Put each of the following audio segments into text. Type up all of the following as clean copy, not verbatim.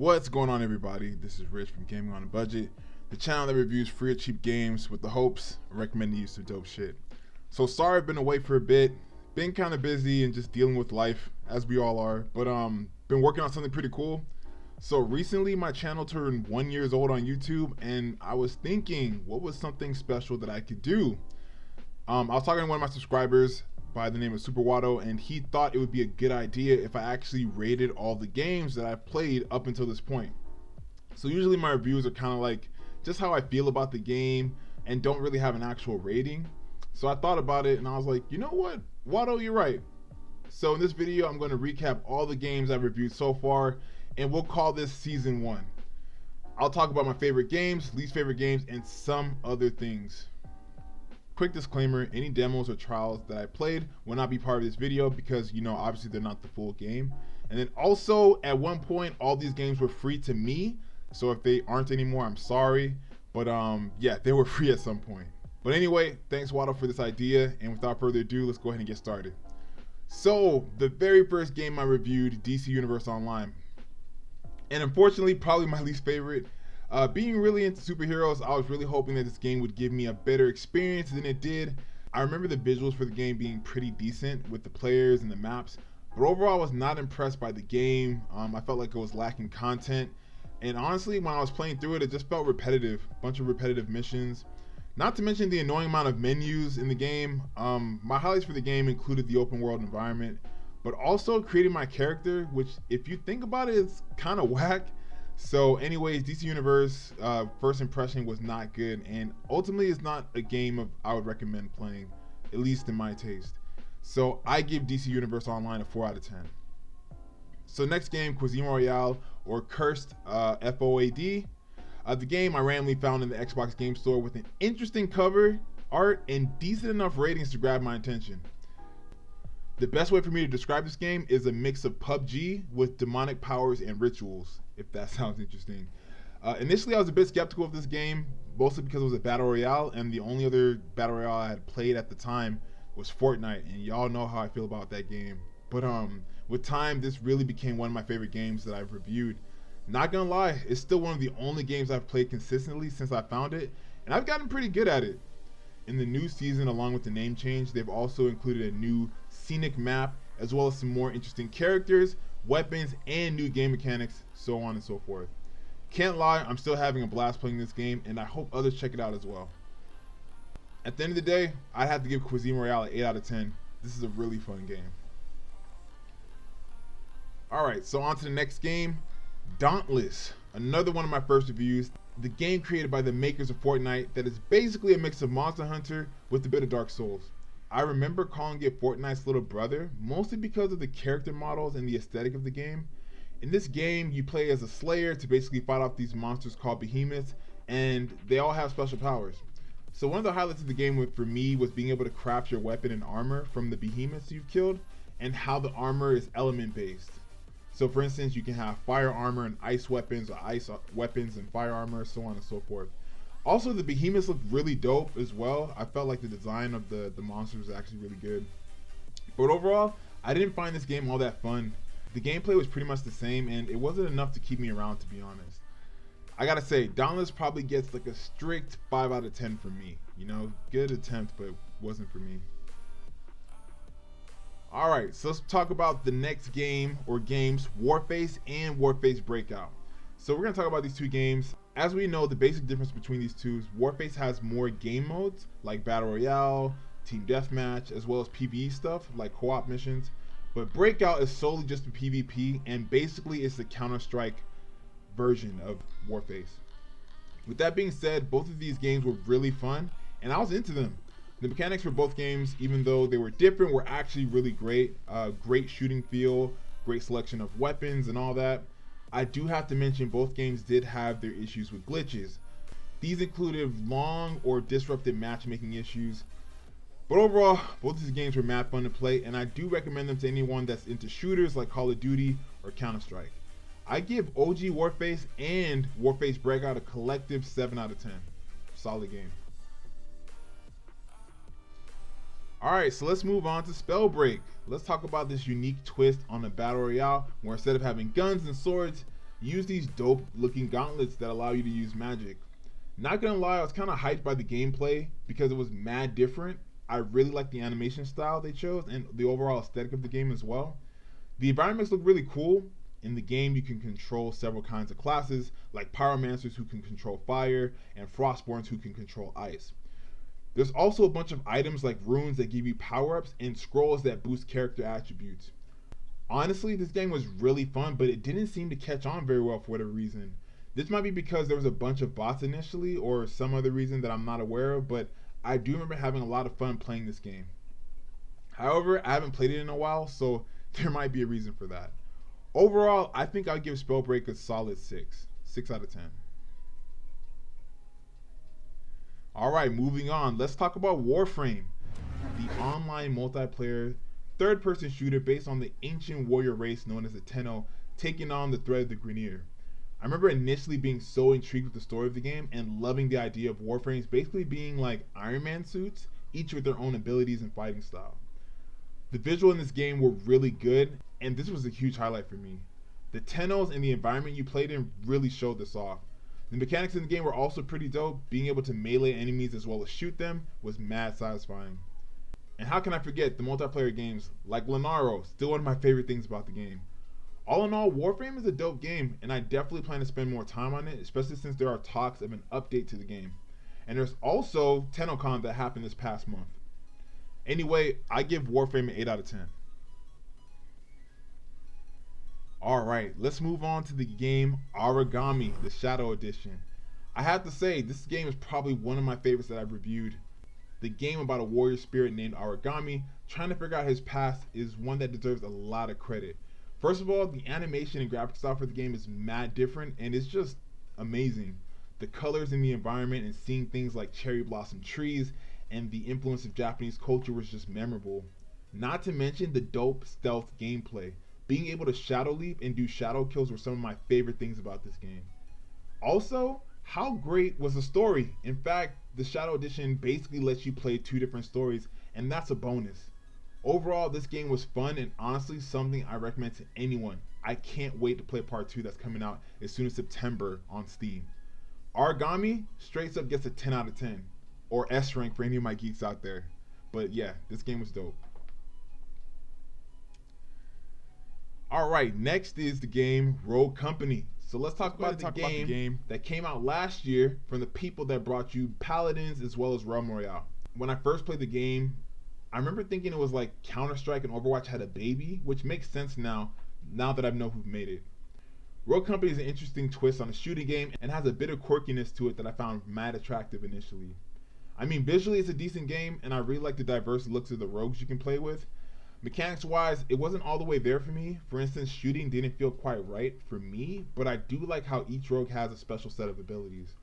What's going on, everybody? This is Rich from Gaming on a Budget, the channel that reviews free or cheap games with the hopes of recommending you some dope shit. So sorry I've been away for a bit, been kind of busy and just dealing with life, as we all are, but been working on something pretty cool. So recently my channel turned 1 year old on YouTube, and I was thinking, what was something special that I could do? I was talking to one of my subscribers by the name of Super Watto, and he thought it would be a good idea if I actually rated all the games that I've played up until this point. So usually my reviews are kind of like just how I feel about the game and don't really have an actual rating. So I thought about it and I was like, you know what, Watto, you're right. So in this video, I'm going to recap all the games I've reviewed so far, and we'll call this season 1. I'll talk about my favorite games, least favorite games, and some other things. Quick disclaimer, any demos or trials that I played will not be part of this video because, you know, obviously they're not the full game. And then also, at one point, all these games were free to me. So if they aren't anymore, I'm sorry. But yeah, they were free at some point. But anyway, thanks Watto for this idea. And without further ado, let's go ahead and get started. So the very first game I reviewed, DC Universe Online. And unfortunately, probably my least favorite. Being really into superheroes, I was really hoping that this game would give me a better experience than it did. I remember the visuals for the game being pretty decent with the players and the maps, but overall I was not impressed by the game. I felt like it was lacking content, and honestly when I was playing through it, it just felt repetitive, a bunch of repetitive missions. Not to mention the annoying amount of menus in the game. My highlights for the game included the open world environment, but also creating my character, which if you think about it, it's kind of whack. So anyways, DC Universe first impression was not good, and ultimately it's not a game I would recommend playing, at least in my taste. So I give DC Universe Online a 4 out of 10. So next game, Cuisine Royale, or Cursed FOAD. The game I randomly found in the Xbox Game Store with an interesting cover art and decent enough ratings to grab my attention. The best way for me to describe this game is a mix of PUBG with demonic powers and rituals, if that sounds interesting. Initially I was a bit skeptical of this game, mostly because it was a battle royale, and the only other battle royale I had played at the time was Fortnite, and y'all know how I feel about that game. But with time, this really became one of my favorite games that I've reviewed. Not gonna lie, it's still one of the only games I've played consistently since I found it, and I've gotten pretty good at it. In the new season, along with the name change, they've also included a new scenic map, as well as some more interesting characters, weapons, and new game mechanics, so on and so forth. Can't lie, I'm still having a blast playing this game, and I hope others check it out as well. At the end of the day, I'd have to give Cuisine Royale an 8 out of 10. This is a really fun game. Alright, so on to the next game, Dauntless. Another one of my first reviews. The game created by the makers of Fortnite that is basically a mix of Monster Hunter with a bit of Dark Souls. I remember calling it Fortnite's little brother, mostly because of the character models and the aesthetic of the game. In this game, you play as a slayer to basically fight off these monsters called behemoths, and they all have special powers. So one of the highlights of the game for me was being able to craft your weapon and armor from the behemoths you've killed, and how the armor is element based. So for instance, you can have fire armor and ice weapons, or ice weapons and fire armor, so on and so forth. Also, the behemoths look really dope as well. I felt like the design of the monsters was actually really good. But overall, I didn't find this game all that fun. The gameplay was pretty much the same, and it wasn't enough to keep me around, to be honest. I gotta say, Dauntless probably gets like a strict 5 out of 10 from me. You know, good attempt, but wasn't for me. Alright, so let's talk about the next game, or games, Warface and Warface Breakout. So we're going to talk about these two games. As we know, the basic difference between these two is Warface has more game modes, like Battle Royale, Team Deathmatch, as well as PvE stuff, like co-op missions. But Breakout is solely just a PvP, and basically it's the Counter-Strike version of Warface. With that being said, both of these games were really fun, and I was into them. The mechanics for both games, even though they were different, were actually really great. Great shooting feel, great selection of weapons and all that. I do have to mention both games did have their issues with glitches. These included long or disrupted matchmaking issues. But overall, both of these games were mad fun to play, and I do recommend them to anyone that's into shooters like Call of Duty or Counter-Strike. I give OG Warface and Warface Breakout a collective 7 out of 10. Solid game. Alright, so let's move on to Spellbreak. Let's talk about this unique twist on the Battle Royale, where instead of having guns and swords, You use these dope looking gauntlets that allow you to use magic. Not gonna lie, I was kind of hyped by the gameplay because it was mad different. I really like the animation style they chose and the overall aesthetic of the game as well. The environments look really cool. In the game, you can control several kinds of classes, like pyromancers who can control fire, and frostborns who can control ice. There's also a bunch of items like runes that give you power-ups and scrolls that boost character attributes. Honestly, this game was really fun, but it didn't seem to catch on very well for whatever reason. This might be because there was a bunch of bots initially, or some other reason that I'm not aware of, but I do remember having a lot of fun playing this game. However, I haven't played it in a while, so there might be a reason for that. Overall, I think I'd give Spellbreak a solid 6. 6 out of 10. Alright, moving on. Let's talk about Warframe, the online multiplayer third-person shooter based on the ancient warrior race known as the Tenno, taking on the threat of the Grineer. I remember initially being so intrigued with the story of the game and loving the idea of Warframes basically being like Iron Man suits, each with their own abilities and fighting style. The visual in this game were really good, and this was a huge highlight for me. The Tennos and the environment you played in really showed this off. The mechanics in the game were also pretty dope. Being able to melee enemies as well as shoot them was mad satisfying. And how can I forget the multiplayer games like Lenaro, still one of my favorite things about the game. All in all, Warframe is a dope game, and I definitely plan to spend more time on it, especially since there are talks of an update to the game. And there's also TennoCon that happened this past month. Anyway, I give Warframe an 8 out of 10. Alright, let's move on to the game Aragami, the Shadow Edition. I have to say, this game is probably one of my favorites that I've reviewed. The game about a warrior spirit named Aragami trying to figure out his past is one that deserves a lot of credit. First of all, the animation and graphic style for the game is mad different, and it's just amazing. The colors in the environment and seeing things like cherry blossom trees and the influence of Japanese culture was just memorable. Not to mention the dope stealth gameplay. Being able to shadow leap and do shadow kills were some of my favorite things about this game. Also, how great was the story? In fact, the Shadow Edition basically lets you play 2 different stories, and that's a bonus. Overall, this game was fun and honestly something I recommend to anyone. I can't wait to play part 2 that's coming out as soon as September on Steam. Aragami straight up gets a 10 out of 10, or S rank for any of my geeks out there. But yeah, this game was dope. Alright, next is the game Rogue Company. So let's talk about the game that came out last year from the people that brought you Paladins as well as Royale. When I first played the game, I remember thinking it was like Counter-Strike and Overwatch had a baby, which makes sense now that I know who made it. Rogue Company is an interesting twist on a shooting game and has a bit of quirkiness to it that I found mad attractive initially. I mean, visually it's a decent game, and I really like the diverse looks of the rogues you can play with. Mechanics wise, it wasn't all the way there for me. For instance, shooting didn't feel quite right for me, but I do like how each rogue has a special set of abilities.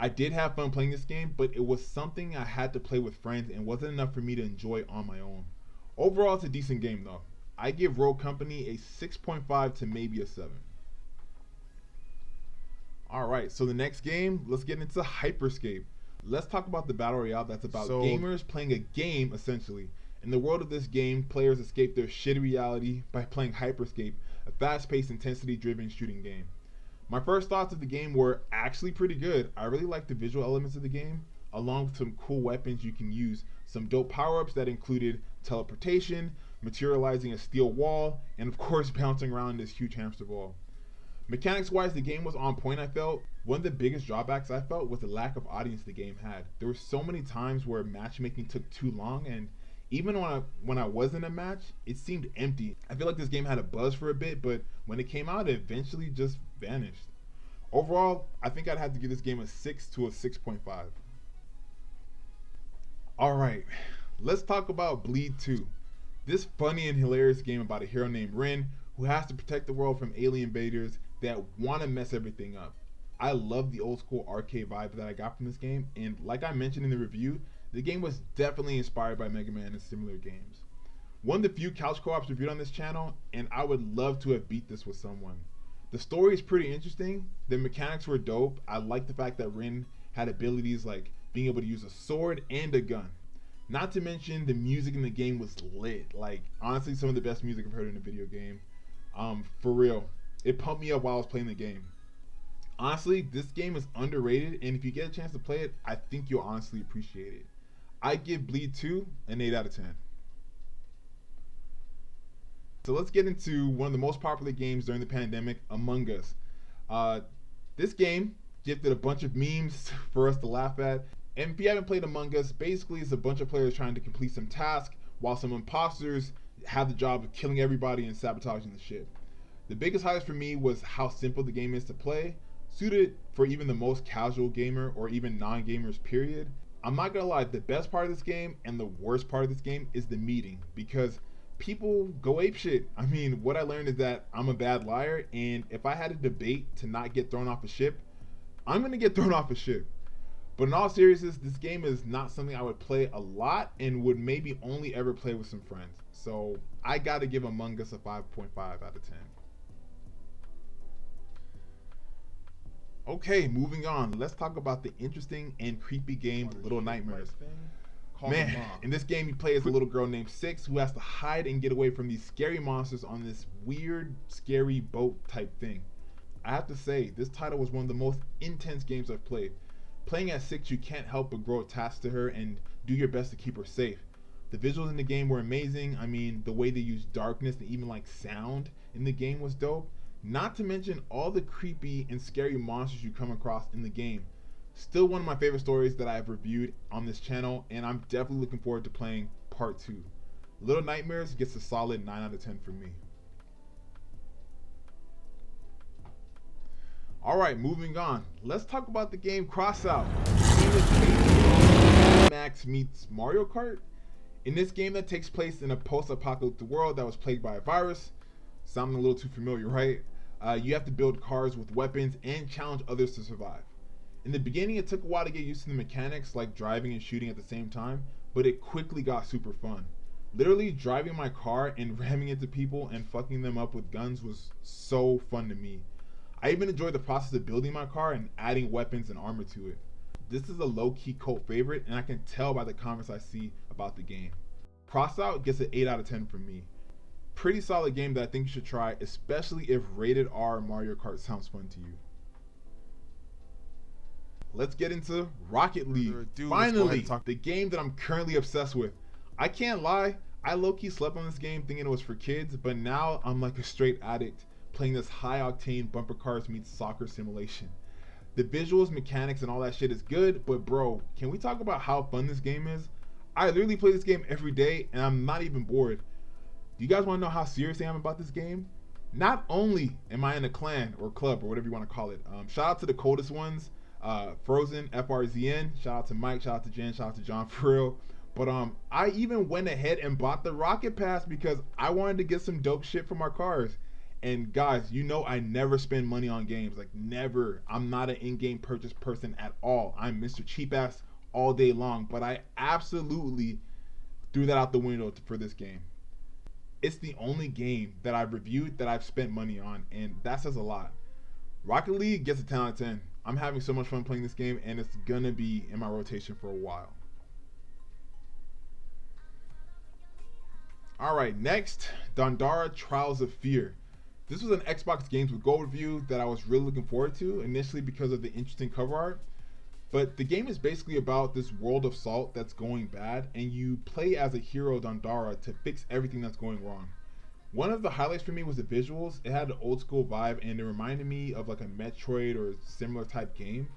I did have fun playing this game, but it was something I had to play with friends and wasn't enough for me to enjoy on my own. Overall, it's a decent game though. I give Rogue Company a 6.5 to maybe a 7. Alright, so the next game, let's get into Hyperscape. Let's talk about the Battle Royale that's about gamers playing a game essentially. In the world of this game, players escape their shitty reality by playing Hyperscape, a fast-paced, intensity-driven shooting game. My first thoughts of the game were actually pretty good. I really liked the visual elements of the game, along with some cool weapons you can use, some dope power-ups that included teleportation, materializing a steel wall, and of course bouncing around this huge hamster ball. Mechanics-wise, the game was on point, I felt. One of the biggest drawbacks I felt was the lack of audience the game had. There were so many times where matchmaking took too long, and even when I was in a match, it seemed empty. I feel like this game had a buzz for a bit, but when it came out, it eventually just vanished. Overall, I think I'd have to give this game a 6 to a 6.5. Alright, let's talk about Bleed 2. This funny and hilarious game about a hero named Rin who has to protect the world from alien invaders that want to mess everything up. I love the old school arcade vibe that I got from this game, and like I mentioned in the review, the game was definitely inspired by Mega Man and similar games. One of the few couch co-ops reviewed on this channel, and I would love to have beat this with someone. The story is pretty interesting, the mechanics were dope. I like the fact that Rin had abilities like being able to use a sword and a gun. Not to mention the music in the game was lit. Like honestly, some of the best music I've heard in a video game. For real. It pumped me up while I was playing the game. Honestly, this game is underrated, and if you get a chance to play it, I think you'll honestly appreciate it. I give Bleed 2 an 8 out of 10. So let's get into one of the most popular games during the pandemic, Among Us. This game gifted a bunch of memes for us to laugh at. And if you haven't played Among Us, basically it's a bunch of players trying to complete some task while some imposters have the job of killing everybody and sabotaging the ship. The biggest highlight for me was how simple the game is to play, suited for even the most casual gamer or even non-gamers period. I'm not gonna lie, the best part of this game and the worst part of this game is the meeting, because people go apeshit. I mean, what I learned is that I'm a bad liar, and if I had a debate to not get thrown off a ship, I'm gonna get thrown off a ship. But in all seriousness, this game is not something I would play a lot and would maybe only ever play with some friends. So I gotta give Among Us a 5.5 out of 10. Okay, moving on. Let's talk about the interesting and creepy game Litle Nightmares. Man, in this game you play as a little girl named Six who has to hide and get away from these scary monsters on this weird, scary boat type thing. I have to say, this title was one of the most intense games I've played. Playing as Six, you can't help but grow attached to her and do your best to keep her safe. The visuals in the game were amazing. I mean, the way they used darkness and even like sound in the game was dope. Not to mention all the creepy and scary monsters you come across in the game. Still one of my favorite stories that I've reviewed on this channel, and I'm definitely looking forward to playing part 2. Litle Nightmares gets a solid 9 out of 10 for me. Alright, moving on. Let's talk about the game Crossout. The game is basically Max meets Mario Kart. In this game that takes place in a post-apocalyptic world that was plagued by a virus. Sounding a little too familiar, right? You have to build cars with weapons and challenge others to survive. In the beginning, it took a while to get used to the mechanics, like driving and shooting at the same time, but it quickly got super fun. Literally, driving my car and ramming into people and fucking them up with guns was so fun to me. I even enjoyed the process of building my car and adding weapons and armor to it. This is a low-key cult favorite, and I can tell by the comments I see about the game. Crossout gets an 8 out of 10 from me. Pretty solid game that I think you should try, especially if rated R Mario Kart sounds fun to you. Let's get into Rocket League. Finally, the game that I'm currently obsessed with. I can't lie, I low-key slept on this game thinking it was for kids, but now I'm like a straight addict playing this high-octane bumper cars meets soccer simulation. The visuals, mechanics, and all that shit is good, but bro, can we talk about how fun this game is? I literally play this game every day, and I'm not even bored. Do you guys want to know how serious I am about this game? Not only am I in a clan or club or whatever you want to call it. Shout out to the coldest ones, Frozen, FRZN. Shout out to Mike. Shout out to Jen. Shout out to John for real. But I even went ahead and bought the Rocket Pass because I wanted to get some dope shit from our cars. And guys, you know I never spend money on games. Like never. I'm not an in-game purchase person at all. I'm Mr. Cheap Ass all day long. But I absolutely threw that out the window for this game. It's the only game that I've reviewed that I've spent money on, and that says a lot. Rocket League gets a 10 out of 10. I'm having so much fun playing this game, and it's gonna be in my rotation for a while. Alright, next, Dandara Trials of Fear. This was an Xbox Games with Gold review that I was really looking forward to, initially because of the interesting cover art. But the game is basically about this world of salt that's going bad, and you play as a hero, Dandara, to fix everything that's going wrong. One of the highlights for me was the visuals. It had an old school vibe, and it reminded me of like a Metroid or similar type game.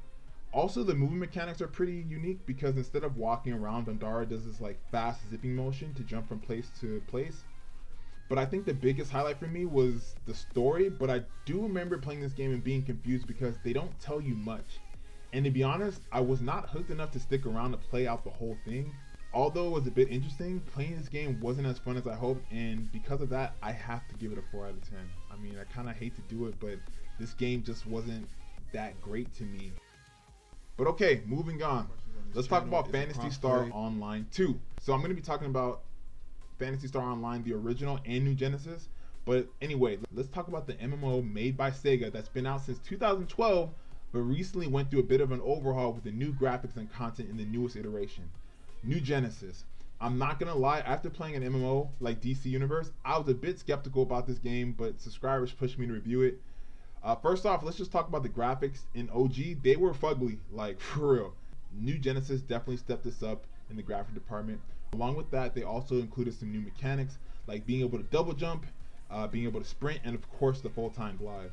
Also, the movement mechanics are pretty unique because instead of walking around, Dandara does this like fast zipping motion to jump from place to place. But I think the biggest highlight for me was the story, but I do remember playing this game and being confused because they don't tell you much. And to be honest, I was not hooked enough to stick around to play out the whole thing. Although it was a bit interesting, playing this game wasn't as fun as I hoped, and because of that, I have to give it a 4 out of 10. I mean, I kind of hate to do it, but this game just wasn't that great to me. But okay, moving on. Let's talk about Phantasy Star Online 2. So I'm going to be talking about Phantasy Star Online, the original and New Genesis. But anyway, let's talk about the MMO made by Sega that's been out since 2012, but recently went through a bit of an overhaul with the new graphics and content in the newest iteration. New Genesis. I'm not gonna lie, after playing an MMO like DC Universe, I was a bit skeptical about this game, but subscribers pushed me to review it. First off, let's just talk about the graphics in OG. They were fugly, like for real. New Genesis definitely stepped this up in the graphic department. Along with that, they also included some new mechanics, like being able to double jump, being able to sprint, and of course the full-time glide.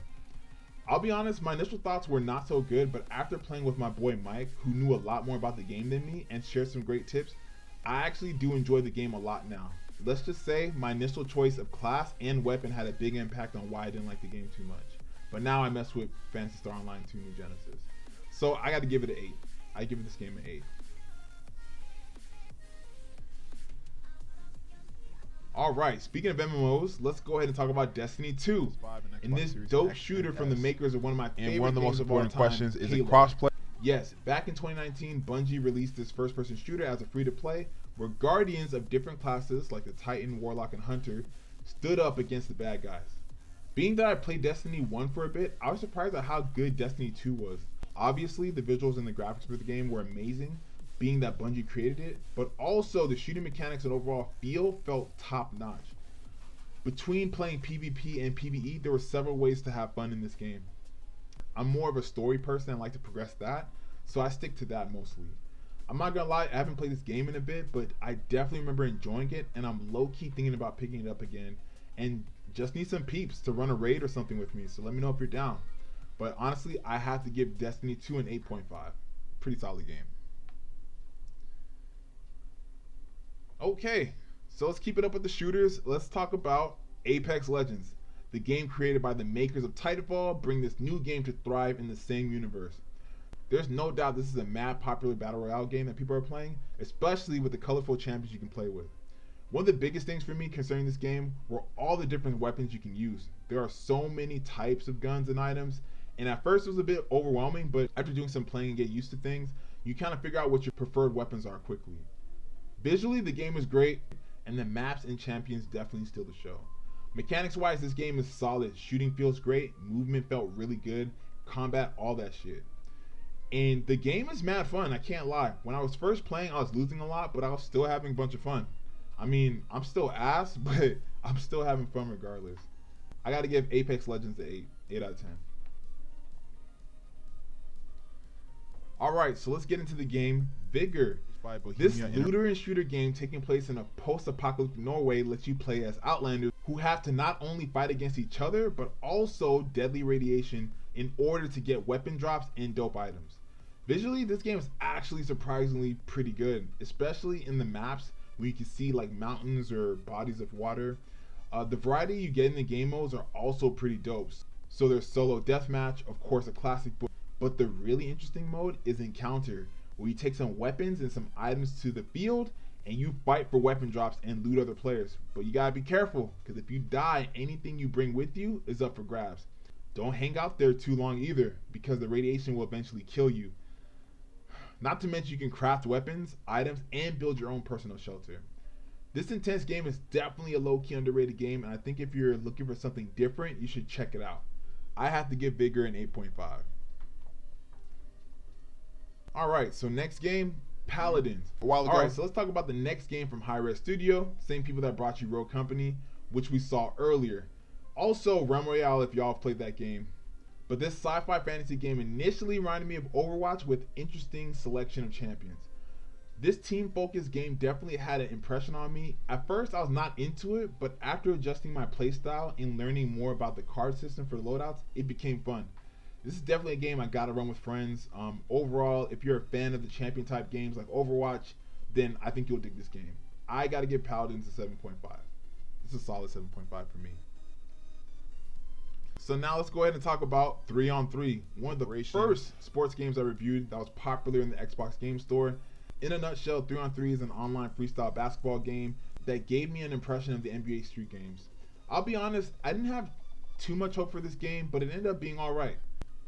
I'll be honest, my initial thoughts were not so good, but after playing with my boy Mike, who knew a lot more about the game than me and shared some great tips, I actually do enjoy the game a lot now. Let's just say my initial choice of class and weapon had a big impact on why I didn't like the game too much. But now I mess with Phantasy Star Online 2 New Genesis. So I got to give it an 8. I give this game an 8. Alright, speaking of MMOs, let's go ahead and talk about Destiny 2. In this dope shooter from the makers of one of my favorite and one of the most important questions is it crossplay? Yes, back in 2019, Bungie released this first-person shooter as a free-to-play, where guardians of different classes like the Titan, Warlock, and Hunter stood up against the bad guys. Being that I played Destiny 1 for a bit, I was surprised at how good Destiny 2 was. Obviously, the visuals and the graphics for the game were amazing, being that Bungie created it, but also the shooting mechanics and overall feel felt top-notch. Between playing PvP and PvE, there were several ways to have fun in this game. I'm more of a story person and like to progress that, so I stick to that mostly. I'm not gonna lie, I haven't played this game in a bit, but I definitely remember enjoying it, and I'm low-key thinking about picking it up again, and just need some peeps to run a raid or something with me, so let me know if you're down. But honestly, I have to give Destiny 2 an 8.5. Pretty solid game. Okay, so let's keep it up with the shooters. Let's talk about Apex Legends. The game created by the makers of Titanfall bring this new game to thrive in the same universe. There's no doubt this is a mad popular battle royale game that people are playing, especially with the colorful champions you can play with. One of the biggest things for me concerning this game were all the different weapons you can use. There are so many types of guns and items, and at first it was a bit overwhelming, but after doing some playing and get used to things, you kind of figure out what your preferred weapons are quickly. Visually, the game is great, and the maps and champions definitely steal the show. Mechanics wise, this game is solid. Shooting feels great, movement felt really good, combat, all that shit. And the game is mad fun, I can't lie. When I was first playing, I was losing a lot, but I was still having a bunch of fun. I mean, I'm still ass, but I'm still having fun regardless. I gotta give Apex Legends an 8 out of 10. Alright, so let's get into the game. Vigor. This looter and shooter game taking place in a post-apocalyptic Norway lets you play as Outlanders who have to not only fight against each other, but also deadly radiation in order to get weapon drops and dope items. Visually, this game is actually surprisingly pretty good, especially in the maps where you can see like mountains or bodies of water. The variety you get in the game modes are also pretty dope. So there's solo deathmatch, of course a classic, but the really interesting mode is Encounter, where you take some weapons and some items to the field and you fight for weapon drops and loot other players. But you gotta be careful, because if you die, anything you bring with you is up for grabs. Don't hang out there too long either, because the radiation will eventually kill you. Not to mention you can craft weapons, items, and build your own personal shelter. This intense game is definitely a low-key underrated game, and I think if you're looking for something different, you should check it out. I have to give Vigor an 8.5. Alright, so next game, Paladins. Alright, so let's talk about the next game from Hi-Res Studio, same people that brought you Rogue Company, which we saw earlier. Also, Royale if y'all have played that game. But this sci-fi fantasy game initially reminded me of Overwatch with interesting selection of champions. This team-focused game definitely had an impression on me. At first, I was not into it, but after adjusting my playstyle and learning more about the card system for loadouts, it became fun. This is definitely a game I gotta run with friends. Overall, if you're a fan of the champion-type games like Overwatch, then I think you'll dig this game. I gotta give Paladins a 7.5. This is a solid 7.5 for me. So now let's go ahead and talk about 3-on-3, one of the first sports games I reviewed that was popular in the Xbox Game Store. In a nutshell, 3-on-3 is an online freestyle basketball game that gave me an impression of the NBA Street Games. I'll be honest, I didn't have too much hope for this game, but it ended up being alright.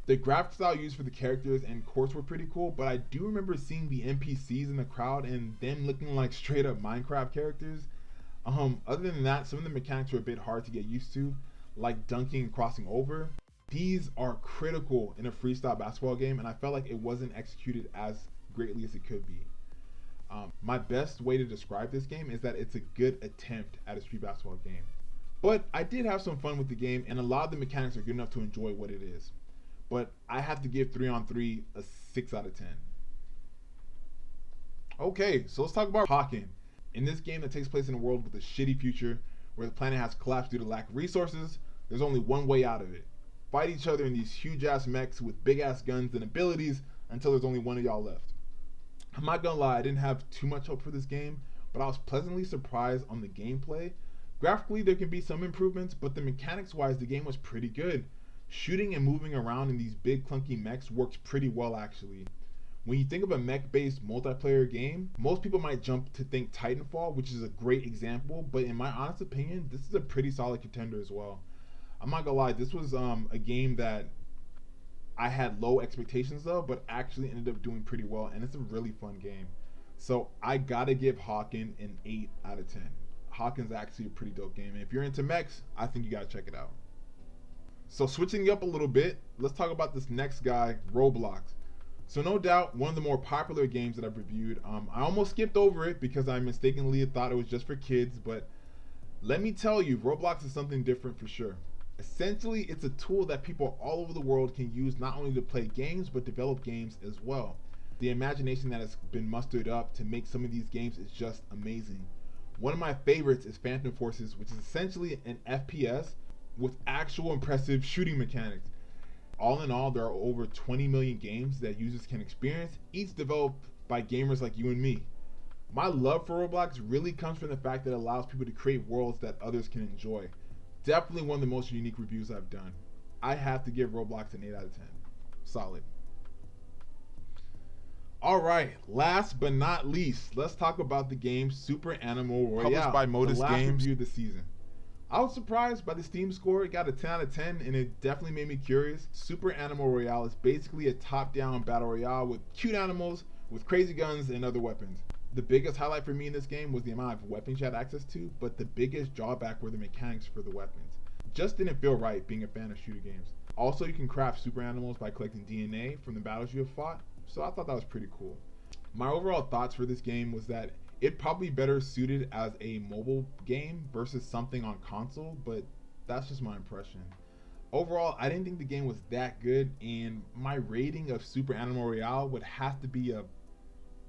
The graphic style used for the characters and course were pretty cool, but I do remember seeing the NPCs in the crowd and them looking like straight up Minecraft characters. Other than that, some of the mechanics were a bit hard to get used to, like dunking and crossing over. These are critical in a freestyle basketball game, and I felt like it wasn't executed as greatly as it could be. My best way to describe this game is that it's a good attempt at a street basketball game. But I did have some fun with the game, and a lot of the mechanics are good enough to enjoy what it is. But I have to give 3-on-3 a 6 out of 10. Okay, so let's talk about Hawken. In this game that takes place in a world with a shitty future, where the planet has collapsed due to lack of resources, there's only one way out of it. Fight each other in these huge ass mechs with big ass guns and abilities until there's only one of y'all left. I'm not gonna lie, I didn't have too much hope for this game, but I was pleasantly surprised on the gameplay. Graphically, there can be some improvements, but the mechanics wise, the game was pretty good. Shooting and moving around in these big clunky mechs works pretty well actually. When you think of a mech-based multiplayer game, most people might jump to think Titanfall, which is a great example, but in my honest opinion, this is a pretty solid contender as well. I'm not gonna lie, this was a game that I had low expectations of, but actually ended up doing pretty well, and it's a really fun game. So I gotta give Hawken an 8 out of 10. Hawken's actually a pretty dope game, and if you're into mechs, I think you gotta check it out. So switching up a little bit, let's talk about this next guy, Roblox. So no doubt, one of the more popular games that I've reviewed. I almost skipped over it because I mistakenly thought it was just for kids, but let me tell you, Roblox is something different for sure. Essentially, it's a tool that people all over the world can use not only to play games, but develop games as well. The imagination that has been mustered up to make some of these games is just amazing. One of my favorites is Phantom Forces, which is essentially an FPS with actual impressive shooting mechanics. All in all, there are over 20 million games that users can experience, each developed by gamers like you and me. My love for Roblox really comes from the fact that it allows people to create worlds that others can enjoy. Definitely one of the most unique reviews I've done. I have to give Roblox an 8 out of 10. Solid. Alright, last but not least, let's talk about the game Super Animal Royale. Published by Modus the last Games. review of the season. I was surprised by the Steam score. It got a 10 out of 10, and it definitely made me curious. Super Animal Royale is basically a top-down battle royale with cute animals, with crazy guns, and other weapons. The biggest highlight for me in this game was the amount of weapons you had access to, but the biggest drawback were the mechanics for the weapons. Just didn't feel right being a fan of shooter games. Also, you can craft super animals by collecting DNA from the battles you have fought, so I thought that was pretty cool. My overall thoughts for this game was that it probably better suited as a mobile game versus something on console, but that's just my impression. Overall, I didn't think the game was that good, and my rating of Super Animal Royale would have to be a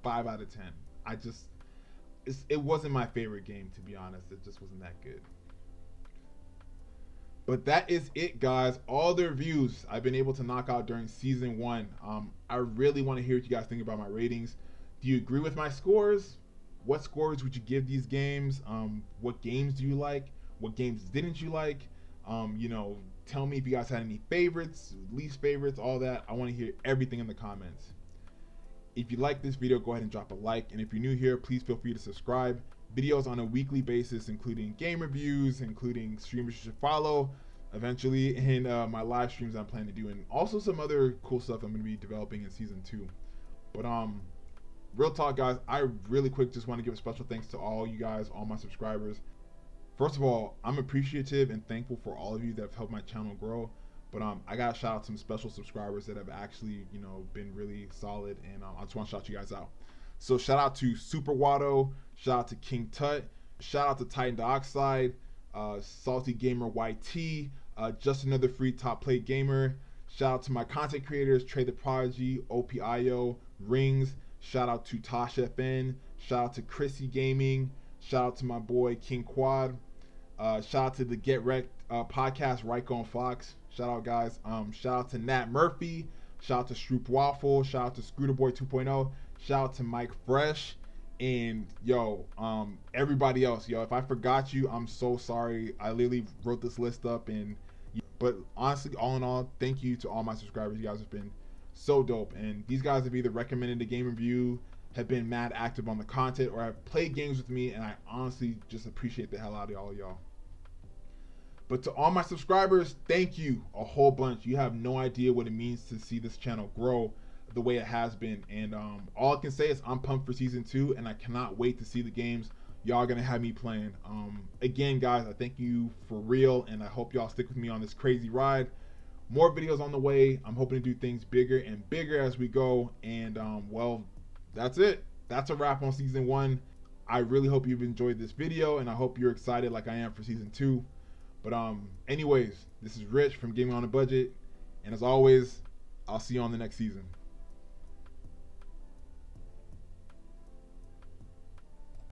5 out of 10. It wasn't my favorite game, to be honest. It just wasn't that good. But that is it, guys. All the reviews I've been able to knock out during season 1. I really want to hear what you guys think about my ratings. Do you agree with my scores? What scores would you give these games? What games do you like? What games didn't you like? Tell me if you guys had any favorites, least favorites, all that. I want to hear everything in the comments. If you like this video, go ahead and drop a like. And if you're new here, please feel free to subscribe. Videos on a weekly basis, including game reviews, including streamers you should follow eventually, and my live streams I'm planning to do, and also some other cool stuff I'm going to be developing in season 2. But real talk, guys, I really quick just want to give a special thanks to all you guys, all my subscribers. First of all, I'm appreciative and thankful for all of you that have helped my channel grow. But I got to shout out some special subscribers that have actually, been really solid, and I just want to shout you guys out. So shout out to Super Watto, shout out to King Tut, shout out to Titan Dioxide, Salty Gamer YT, Just Another Free Top Play Gamer. Shout out to my content creators, Trey the Prodigy, OPIO, Rings. Shout out to Tosh FN. Shout out to Chrissy Gaming. Shout out to my boy King Quad. Shout out to the Get Wrecked podcast, Ryko and Fox. Shout out, guys. Shout out to Nat Murphy. Shout out to Stroop Waffle. Shout out to Scooter Boy 2.0. Shout out to Mike Fresh. And everybody else. If I forgot you, I'm so sorry. I literally wrote this list up, but honestly, all in all, thank you to all my subscribers. You guys have been so dope, and these guys have either recommended a game review, have been mad active on the content, or have played games with me, and I honestly just appreciate the hell out of all y'all. But to all my subscribers, thank you a whole bunch. You have no idea what it means to see this channel grow the way it has been, and all I can say is I'm pumped for season 2, and I cannot wait to see the games y'all gonna have me playing. Again, guys, I thank you for real, and I hope y'all stick with me on this crazy ride. More videos on the way. I'm hoping to do things bigger and bigger as we go, and well, that's it. That's a wrap on season 1. I really hope you've enjoyed this video, and I hope you're excited like I am for season 2. But anyways, this is Rich from Gaming on a Budget, and as always, I'll see you on the next season.